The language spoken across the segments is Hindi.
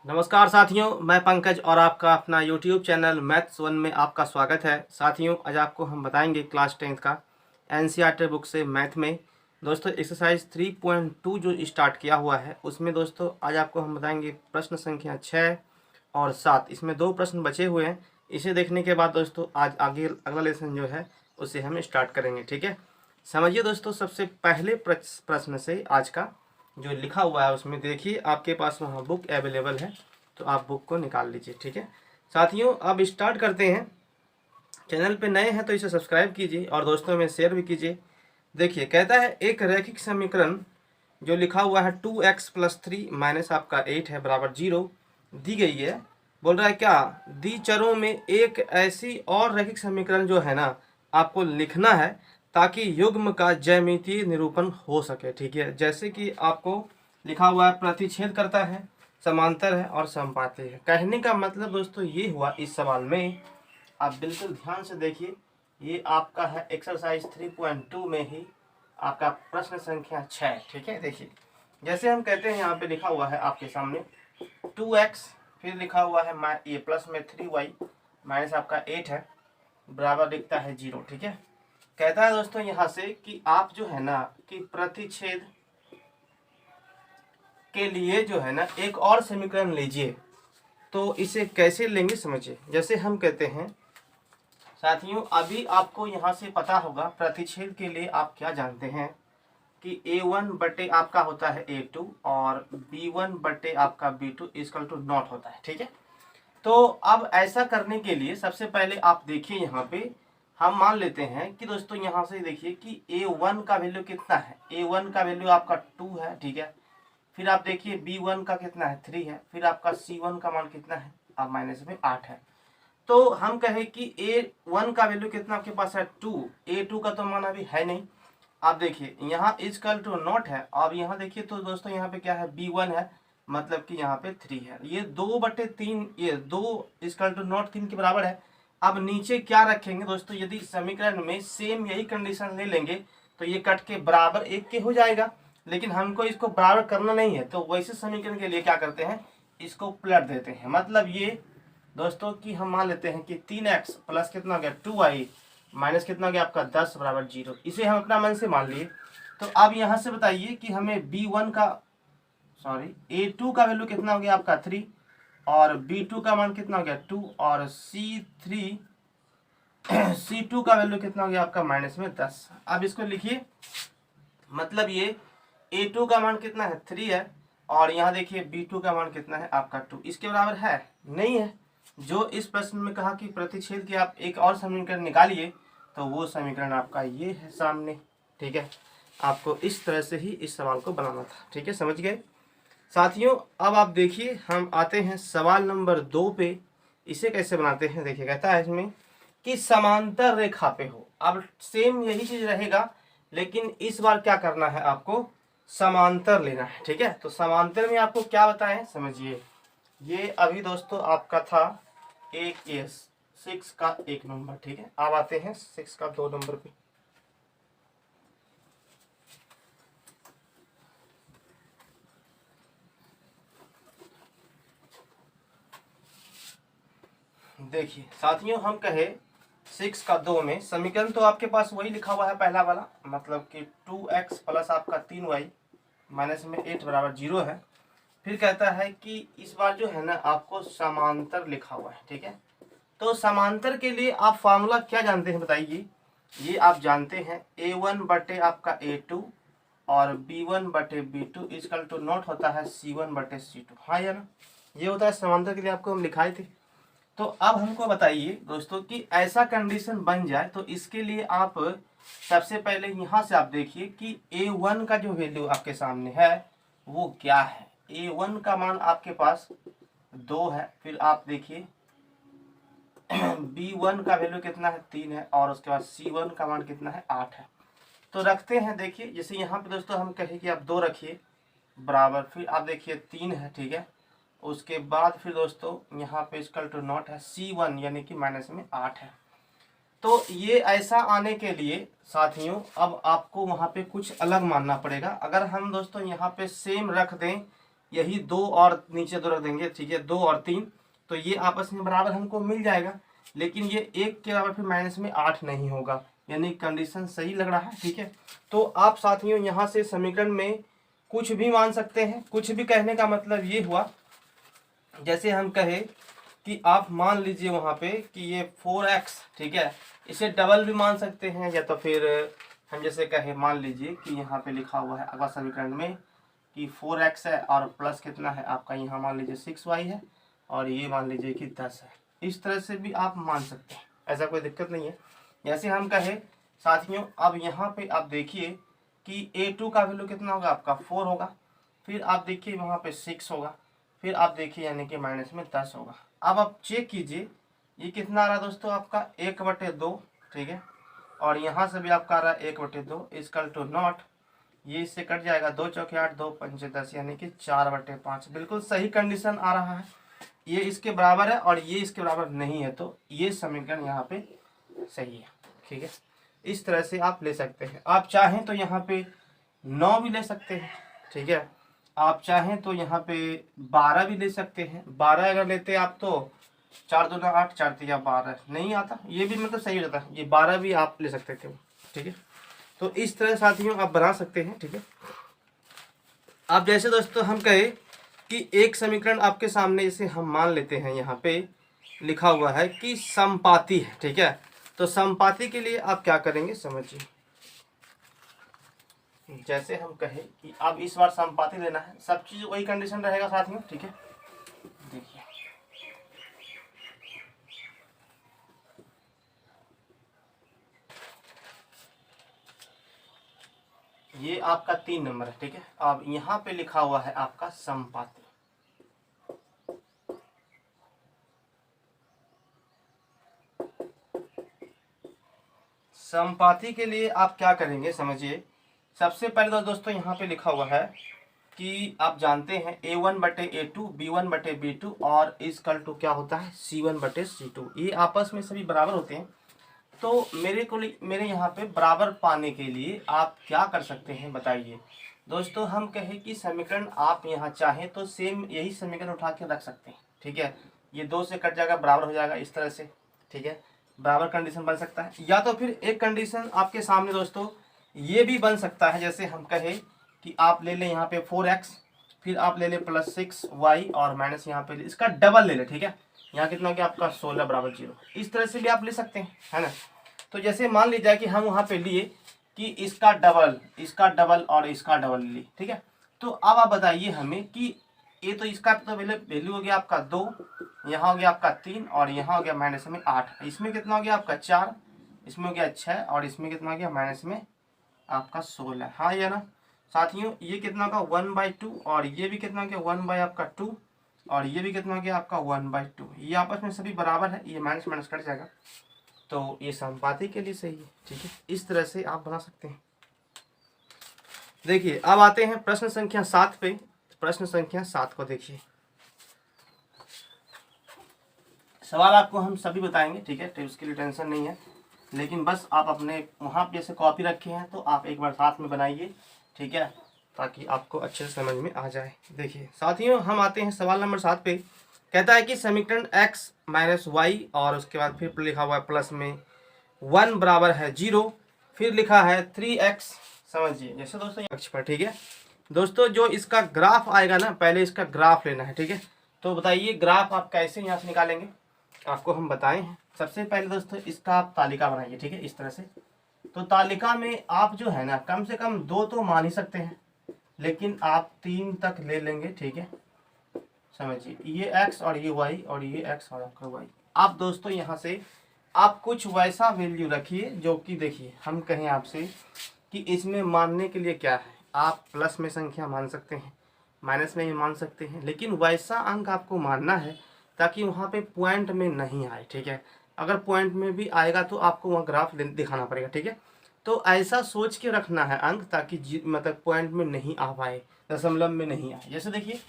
नमस्कार साथियों, मैं पंकज और आपका अपना यूट्यूब चैनल मैथ्स वन में आपका स्वागत है। साथियों, आज आपको हम बताएंगे क्लास 10th का एनसीईआरटी बुक से मैथ में दोस्तों एक्सरसाइज 3.2 जो स्टार्ट किया हुआ है उसमें दोस्तों आज आपको हम बताएंगे प्रश्न संख्या 6 और 7। इसमें 2 प्रश्न बचे हुए हैं। इसे देखने के बाद दोस्तों आज आगे अगला लेसन जो है उसे हम स्टार्ट करेंगे। ठीक है, समझिए दोस्तों। सबसे पहले प्रश्न से आज का जो लिखा हुआ है उसमें देखिए, आपके पास वहाँ बुक अवेलेबल है तो आप बुक को निकाल लीजिए। ठीक है साथियों, अब स्टार्ट करते हैं। चैनल पे नए हैं तो इसे सब्सक्राइब कीजिए और दोस्तों में शेयर भी कीजिए। देखिए, कहता है एक रैखिक समीकरण जो लिखा हुआ है 2x+3 माइनस आपका 8 है बराबर 0 दी गई है। बोल रहा है क्या, दी चरों में एक ऐसी और रैखिक समीकरण जो है ना आपको लिखना है ताकि युग्म का ज्यामितीय निरूपण हो सके। ठीक है, जैसे कि आपको लिखा हुआ है प्रतिच्छेद करता है, समांतर है और समपाती है। कहने का मतलब दोस्तों ये हुआ इस सवाल में, आप बिल्कुल ध्यान से देखिए। ये आपका है एक्सरसाइज 3.2 में ही आपका प्रश्न संख्या 6। ठीक है, देखिए जैसे हम कहते हैं यहाँ पे लिखा हुआ है आपके सामने 2x, फिर लिखा हुआ है ये प्लस में 3y माइनस आपका 8 है बराबर दिखता है 0। ठीक है, कहता है दोस्तों यहाँ से कि आप जो है ना कि प्रतिच्छेद के लिए जो है ना एक और समीकरण लीजिए। तो इसे कैसे लेंगे समझिए। जैसे हम कहते हैं साथियों, अभी आपको यहाँ से पता होगा प्रतिच्छेद के लिए आप क्या जानते हैं कि a1 बटे आपका होता है a2 और b1 बटे आपका b2 इक्वल टू नॉट होता है। ठीक है, तो अब ऐसा करने के लिए सबसे पहले आप देखिए यहाँ पे हम मान लेते हैं कि दोस्तों यहाँ से देखिए कि a1 का वैल्यू कितना है। a1 का वैल्यू आपका 2 है। ठीक है, फिर आप देखिए b1 का कितना है 3 है, फिर आपका c1 का मान कितना है आप माइनस में 8 है। तो हम कहें कि a1 का वैल्यू कितना आपके पास है 2, a2 का तो मान अभी है नहीं। आप देखिए यहाँ इक्वल टू नॉट है। अब यहाँ देखिए तो दोस्तों यहाँ पे क्या है b1 है, मतलब कि यहाँ पे 3 है। ये 2/3, ये 2 इक्वल टू नॉट 3 के बराबर है। अब नीचे क्या रखेंगे दोस्तों, यदि समीकरण में सेम यही कंडीशन ले लेंगे तो ये कट के बराबर 1 के हो जाएगा। लेकिन हमको इसको बराबर करना नहीं है, तो वैसे समीकरण के लिए क्या करते हैं, इसको पलट देते हैं। मतलब ये दोस्तों कि हम मान लेते हैं कि 3x प्लस कितना हो गया 2y माइनस कितना हो गया आपका 10 बराबर 0। इसे हम अपना मन से मान लिए। तो अब यहाँ से बताइए कि हमें b1 का a2 का वैल्यू कितना हो गया आपका 3 और b2 का मान कितना हो गया 2 और c2 का वैल्यू कितना हो गया आपका माइनस में 10। अब इसको लिखिए, मतलब ये a2 का मान कितना है 3 है और यहाँ देखिए b2 का मान कितना है आपका 2। इसके बराबर है नहीं है। जो इस प्रश्न में कहा कि प्रतिच्छेद के आप एक और समीकरण निकालिए, तो वो समीकरण आपका ये है सामने। ठीक है, आपको इस तरह से ही इस सवाल को बनाना था। ठीक है, समझ गए साथियों। अब आप देखिए हम आते हैं सवाल नंबर 2 पे। इसे कैसे बनाते हैं देखिए, कहता है इसमें कि समांतर रेखा पे हो। अब सेम यही चीज रहेगा, लेकिन इस बार क्या करना है, आपको समांतर लेना है। ठीक है, तो समांतर में आपको क्या बताएं समझिए। ये अभी दोस्तों आपका था एक ये 6 का 1 नंबर। ठीक है, अब आते हैं 6 का 2 नंबर पे। देखिए साथियों, हम कहे 6 का 2 में समीकरण तो आपके पास वही लिखा हुआ है पहला वाला, मतलब कि 2x प्लस आपका 3y माइनस में 8 बराबर 0 है। फिर कहता है कि इस बार जो है ना आपको समांतर लिखा हुआ है। ठीक है, तो समांतर के लिए आप फार्मूला क्या जानते हैं बताइए। ये आप जानते हैं a1 बटे आपका a2 और b1 बटे b2 इक्वल टू नॉट होता है c1 बटे c2। हाँ या ना, ये होता है समांतर के लिए आपको हम लिखाए थे। तो अब हमको बताइए दोस्तों कि ऐसा कंडीशन बन जाए तो इसके लिए आप सबसे पहले यहाँ से आप देखिए कि a1 का जो वैल्यू आपके सामने है वो क्या है। a1 का मान आपके पास 2 है। फिर आप देखिए b1 का वैल्यू कितना है 3 है और उसके बाद c1 का मान कितना है 8 है। तो रखते हैं, देखिए जैसे यहाँ पे दोस्तों हम कहें कि आप 2 रखिए बराबर, फिर आप देखिए 3 है। ठीक है, उसके बाद फिर दोस्तों यहाँ पे इक्वल टू नॉट है c1 यानी कि माइनस में 8 है। तो ये ऐसा आने के लिए साथियों अब आपको वहाँ पे कुछ अलग मानना पड़ेगा। अगर हम दोस्तों यहाँ पे सेम रख दें यही 2 और नीचे 2 रख देंगे, ठीक है, 2 और 3, तो ये आपस में बराबर हमको मिल जाएगा। लेकिन ये 1 के बराबर फिर माइनस में 8 नहीं होगा, यानी कंडीशन सही लग रहा है, ठीक है। तो आप साथियों यहाँ से समीकरण में कुछ भी मान सकते हैं। कुछ भी कहने का मतलब ये हुआ, जैसे हम कहे कि आप मान लीजिए वहाँ पे कि ये 4x, ठीक है, इसे डबल भी मान सकते हैं, या तो फिर हम जैसे कहे मान लीजिए कि यहाँ पे लिखा हुआ है अगला समीकरण में कि 4x है और प्लस कितना है आपका, यहाँ मान लीजिए 6y है और ये मान लीजिए कि 10 है। इस तरह से भी आप मान सकते हैं, ऐसा कोई दिक्कत नहीं है। जैसे हम कहे साथियों, अब यहाँ पे आप देखिए कि a2 का वैल्यू कितना होगा आपका 4 होगा, फिर आप देखिए वहाँ पे 6 होगा, फिर आप देखिए यानी कि माइनस में 10 होगा। अब आप चेक कीजिए ये कितना आ रहा है दोस्तों आपका 1/2, ठीक है, और यहाँ से भी आपका आ रहा है 1/2 इक्वल टू नॉट, ये इससे कट जाएगा, 2 चौके 8, 2 पंचे 10, यानी कि 4/5। बिल्कुल सही कंडीशन आ रहा है, ये इसके बराबर है और ये इसके बराबर नहीं है, तो ये समीकरण यहाँ पे सही है, ठीक है। इस तरह से आप ले सकते हैं। आप चाहें तो यहाँ पे 9 भी ले सकते हैं, ठीक है, आप चाहें तो यहाँ पे 12 भी ले सकते हैं। 12 अगर लेते आप तो 4 दूना 8, 4 तिया 12 नहीं आता, ये भी मतलब सही हो जाता है, ये 12 भी आप ले सकते थे, ठीक है। तो इस तरह साथियों आप बना सकते हैं, ठीक है। अब जैसे दोस्तों हम कहे कि एक समीकरण आपके सामने इसे हम मान लेते हैं, यहाँ पे लिखा हुआ है कि समपाती है, ठीक है। तो समपाती के लिए आप क्या करेंगे समझिए, जैसे हम कहे कि अब इस बार समपाती लेना है, सब चीज वही कंडीशन रहेगा साथियों, ठीक है। देखिए ये आपका 3 नंबर है, ठीक है। अब यहाँ पे लिखा हुआ है आपका समपाती। समपाती के लिए आप क्या करेंगे समझिए, सबसे पहले तो दोस्तों यहाँ पे लिखा हुआ है कि आप जानते हैं a1/a2 b1/b2 और इक्वल टू क्या होता है c1/c2, ये आपस में सभी बराबर होते हैं। तो मेरे यहाँ पे बराबर पाने के लिए आप क्या कर सकते हैं बताइए दोस्तों। हम कहें कि समीकरण आप यहाँ चाहें तो सेम यही समीकरण उठा के रख सकते हैं, ठीक है। ये 2 से कट जाएगा, बराबर हो जाएगा इस तरह से, ठीक है। बराबर कंडीशन बन सकता है, या तो फिर एक कंडीशन आपके सामने दोस्तों ये भी बन सकता है, जैसे हम कहें कि आप ले लें यहाँ पे 4x, फिर आप ले लें +6y और माइनस यहाँ पे इसका डबल ले लें, ठीक है। यहाँ कितना हो गया आपका 16 = 0। इस तरह से भी आप ले सकते हैं, है ना। तो जैसे मान लीजिए कि हम वहाँ पे लिए कि इसका डबल और इसका डबल लिए, ठीक है। तो अब आप बताइए हमें कि ये तो इसका तो वैल्यू हो गया आपका 2, यहाँ हो गया आपका 3 और यहाँ हो गया माइनस में 8, इसमें कितना हो गया आपका 4, इसमें हो गया 6 और इसमें कितना हो गया माइनस में आपका 16, हाँ या ना साथियों। ये कितना का 1/2 और ये भी कितना गया 1/2 और ये भी कितना गया आपका 1/2, ये आपस में सभी बराबर है, ये माइनस माइनस कट जाएगा, तो ये समपाती के लिए सही है, ठीक है। इस तरह से आप बना सकते हैं। देखिए अब आते हैं प्रश्न संख्या 7 पे। प्रश्न संख्या 7 को देखिए, सवाल आपको हम सभी बताएंगे, ठीक है, तो उसके लिए टेंशन नहीं है, लेकिन बस आप अपने वहाँ पे जैसे कॉपी रखे हैं तो आप एक बार साथ में बनाइए, ठीक है, ताकि आपको अच्छे से समझ में आ जाए। देखिए साथियों हम आते हैं सवाल नंबर 7 पे। कहता है कि समीकरण x - y और उसके बाद फिर लिखा हुआ है प्लस में 1 बराबर है 0, फिर लिखा है 3x, समझिए जैसे दोस्तों अक्ष पर, ठीक है। दोस्तों जो इसका ग्राफ आएगा ना, पहले इसका ग्राफ लेना है, ठीक है। तो बताइए ग्राफ आप कैसे यहाँ से निकालेंगे, आपको हम बताए हैं। सबसे पहले दोस्तों इसका आप तालिका बनाइए, ठीक है, इस तरह से। तो तालिका में आप जो है ना कम से कम 2 तो मान ही सकते हैं, लेकिन आप 3 तक ले लेंगे, ठीक है। समझिए ये x और ये y और ये x और आपका y। आप दोस्तों यहाँ से आप कुछ वैसा वैल्यू रखिए जो कि देखिए हम कहें आपसे कि इसमें मानने के लिए क्या है, आप प्लस में संख्या मान सकते हैं, माइनस में भी मान सकते हैं, लेकिन वैसा अंक आपको मानना है ताकि वहाँ पे पॉइंट में नहीं आए, ठीक है। अगर पॉइंट में भी आएगा तो आपको वहाँ ग्राफ दिखाना पड़ेगा, ठीक है। तो ऐसा सोच के रखना है अंक ताकि मतलब पॉइंट में नहीं आ पाए, दशमलव में नहीं आए। जैसे देखिए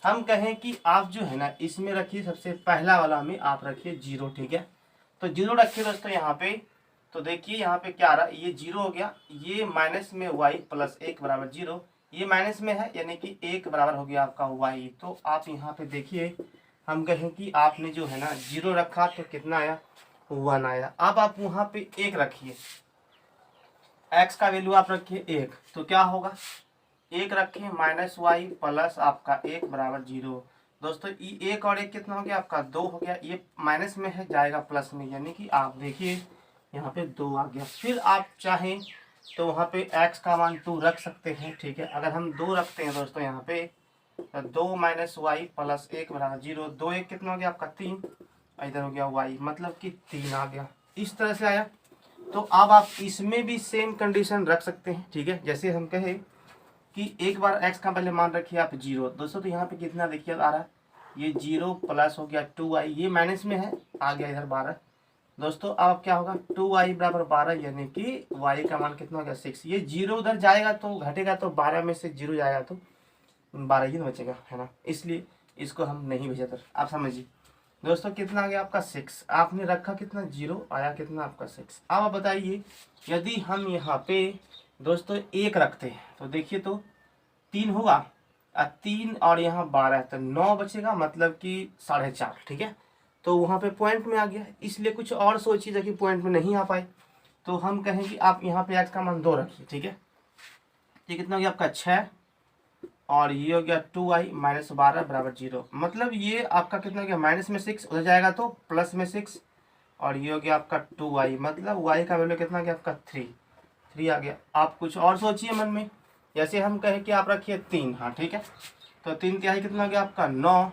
हम कहें कि आप जो है ना इसमें रखिए, सबसे पहला वाला में आप रखिए 0, ठीक है। तो 0 रखिए दोस्तों यहाँ पे, तो देखिए यहाँ पे क्या आ रहा है, ये 0 हो गया, ये माइनस में y + 1 = 0, ये माइनस में है यानी कि 1 बराबर हो गया आपका y। तो आप यहाँ पे देखिए, हम कहें कि आपने जो है ना 0 रखा तो कितना आया, 1 आया। अब आप वहाँ पे 1 रखिए, x का वैल्यू आप रखिए 1, तो क्या होगा, 1 रखिए माइनस वाई प्लस आपका 1 बराबर 0। दोस्तों ये 1 और 1 कितना हो गया आपका 2 हो गया, ये माइनस में है जाएगा प्लस में, यानी कि आप देखिए यहाँ पे 2 आ गया। फिर आप चाहें तो वहाँ पे x का मान 2 रख सकते हैं, ठीक है। अगर हम 2 रखते हैं दोस्तों यहाँ पे, तो 2 माइनस वाई प्लस 1 बराबर 0, 2 1 कितना हो गया आपका 3, इधर हो गया y, मतलब कि 3 आ गया। इस तरह से आया। तो अब आप इसमें भी सेम कंडीशन रख सकते हैं, ठीक है। जैसे हम कहे कि एक बार x का पहले मान रखिए आप 0 दोस्तों, तो यहाँ पे कितना देखिए आ रहा है, ये 0 प्लस हो गया 2y, ये माइनस में है, आ गया इधर 12। दोस्तों अब क्या होगा, 2y बराबर 12, यानी कि y का मान कितना हो गया 6। ये 0 उधर जाएगा तो घटेगा, तो 12 में से 0 जाएगा तो 12 ही बचेगा, है ना, इसलिए इसको हम नहीं भेजा था। आप समझिए दोस्तों कितना आ गया आपका 6, आपने रखा कितना 0, आया कितना आपका 6। अब आप बताइए, यदि हम यहाँ पे दोस्तों 1 रखते हैं तो देखिए तो 3 होगा, 3 और यहाँ 12, तो 9 बचेगा, मतलब कि 4.5, ठीक है। तो वहाँ पे पॉइंट में आ गया, इसलिए कुछ और सोचिए जो कि पॉइंट में नहीं आ पाए। तो हम कहें कि आप यहाँ पे x का मान 2 रखिए, ठीक है। ये कितना हो गया आपका 6, और ये हो गया 2y माइनस 12 बराबर 0, मतलब ये आपका कितना हो गया माइनस में 6 उधर जाएगा तो प्लस में 6, और ये हो गया आपका 2y, मतलब y का वैल्यू कितना गया आपका 3 आ गया। आप कुछ और सोचिए मन में, जैसे हम कहें कि आप रखिए 3, हाँ ठीक है, तो 3 तिहाई कितना गया आपका 9,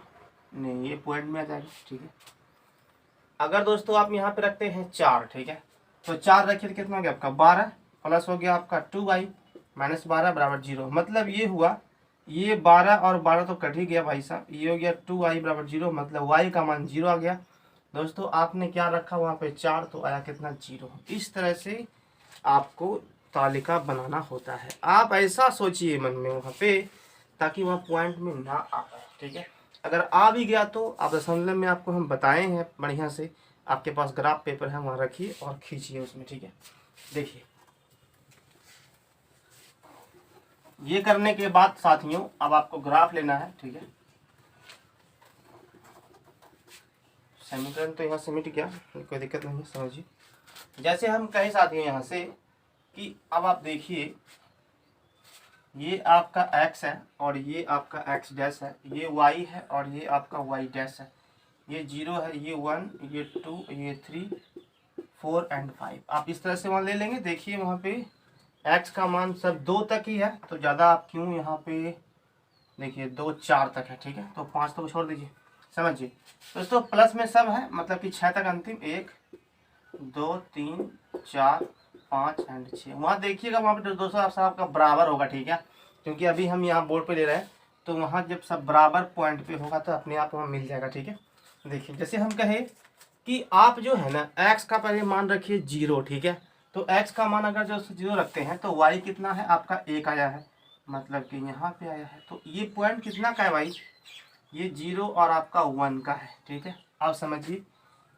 नहीं ये पॉइंट में आ जाएगा, ठीक है। अगर दोस्तों आप यहाँ पे रखते हैं 4, ठीक है, तो 4 रखिए तो कितना गया आपका 12, प्लस हो गया आपका 2y माइनस 12 बराबर 0, मतलब ये हुआ, ये 12 और 12 तो कट ही गया भाई साहब, ये हो गया 2y बराबर 0, मतलब y का मान 0 आ गया। दोस्तों आपने क्या रखा वहाँ पे 4, तो आया कितना 0। इस तरह से आपको तालिका बनाना होता है। आप ऐसा सोचिए मन में वहाँ पे, ताकि वहाँ पॉइंट में ना आ पाए, ठीक है। अगर आ भी गया तो आप दशमलव में आपको हम बताए हैं बढ़िया से, आपके पास ग्राफ पेपर है वहाँ रखिए और खींचिए उसमें, ठीक है। देखिए ये करने के बाद साथियों अब आपको ग्राफ लेना है, ठीक है। समीकरण तो यहाँ समिट गया, कोई दिक्कत नहीं है, समझिए। जैसे हम कहें साथियों यहाँ से कि अब आप देखिए, ये आपका x है और ये आपका x डैश है, ये y है और ये आपका y डैश है, ये 0 है, ये 1, ये 2, ये 3, 4 एंड 5। आप इस तरह से वहाँ ले लेंगे। देखिए वहाँ पे x का मान सब 2 तक ही है, तो ज़्यादा आप क्यों यहाँ पे, देखिए 2 4 तक है, ठीक है, तो 5 तो छोड़ दीजिए, समझिए दोस्तों। प्लस में सब है, मतलब कि 6 तक अंतिम, 1 2 3 4 5 एंड 6। वहाँ देखिएगा वहाँ पे दोस्तों आप सबका बराबर होगा, ठीक है, क्योंकि अभी हम यहाँ बोर्ड पे ले रहे हैं, तो वहाँ जब सब बराबर पॉइंट पे होगा तो अपने आप वहाँ मिल जाएगा, ठीक है। देखिए जैसे हम कहें कि आप जो है ना x का पहले मान रखिए 0, ठीक है, तो x का मान अगर जो 0 रखते हैं तो y कितना है आपका 1 आया है, मतलब कि यहाँ पे आया है, तो ये पॉइंट कितना का है भाई, ये 0 और आपका 1 का है, ठीक है, आप समझिए।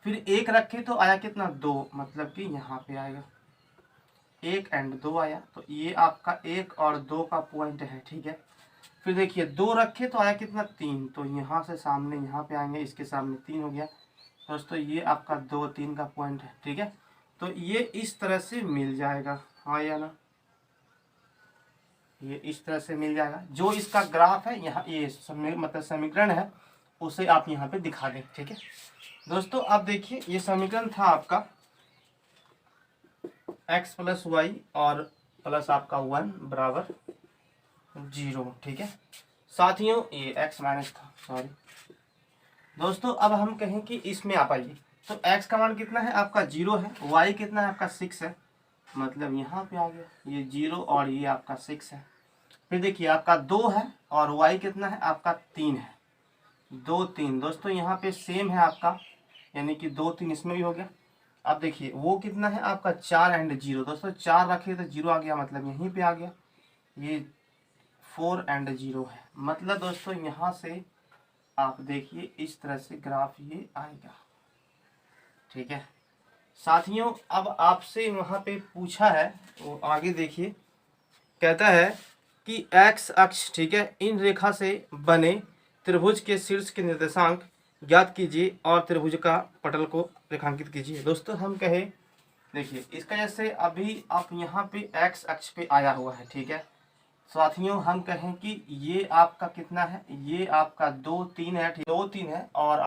फिर 1 रखे तो आया कितना 2, मतलब कि यहाँ पे आएगा 1 एंड 2 आया, तो ये आपका 1 और 2 का पॉइंट है, ठीक है। फिर देखिए 2 रखे तो आया कितना 3, तो यहाँ से सामने यहाँ पे आएंगे, इसके सामने 3 हो गया दोस्तों, ये आपका 2 3 का पॉइंट है, ठीक है। तो ये इस तरह से मिल जाएगा, हाँ या ना, ये इस तरह से मिल जाएगा। जो इसका ग्राफ है यहाँ, ये मतलब समीकरण है, उसे आप यहाँ पे दिखा दें, ठीक है दोस्तों। अब देखिए ये समीकरण था आपका x प्लस वाई और प्लस आपका 1 बराबर 0, ठीक है साथियों, ये x माइनस था, सॉरी दोस्तों। अब हम कहें कि इसमें आप आइए, तो x का मान कितना है आपका 0 है, y कितना है आपका 6 है, मतलब यहाँ पे आ गया ये 0 और ये आपका 6 है। फिर देखिए आपका 2 है और y कितना है आपका 3 है, 2 3 दोस्तों यहाँ पे सेम है आपका, यानी कि 2 3 इसमें भी हो गया। अब देखिए वो कितना है आपका 4 एंड 0, दोस्तों 4 रखे तो 0 आ गया, मतलब यहीं पे आ गया, ये 4 एंड 0 है, मतलब दोस्तों यहाँ से आप देखिए इस तरह से ग्राफ ये आएगा, ठीक है साथियों। अब आपसे वहाँ पे पूछा है, वो आगे देखिए कहता है कि एक्स अक्ष, ठीक है, इन रेखा से बने त्रिभुज के शीर्ष के निर्देशांक ज्ञात कीजिए और त्रिभुज का पटल को रेखांकित कीजिए। दोस्तों हम कहे, देखिए इसका जैसे अभी आप यहाँ पे एक्स अक्ष पे आया हुआ है, ठीक है साथियों, हम कहें कि ये आपका कितना है, ये आपका 2 3 है, 2 3 है और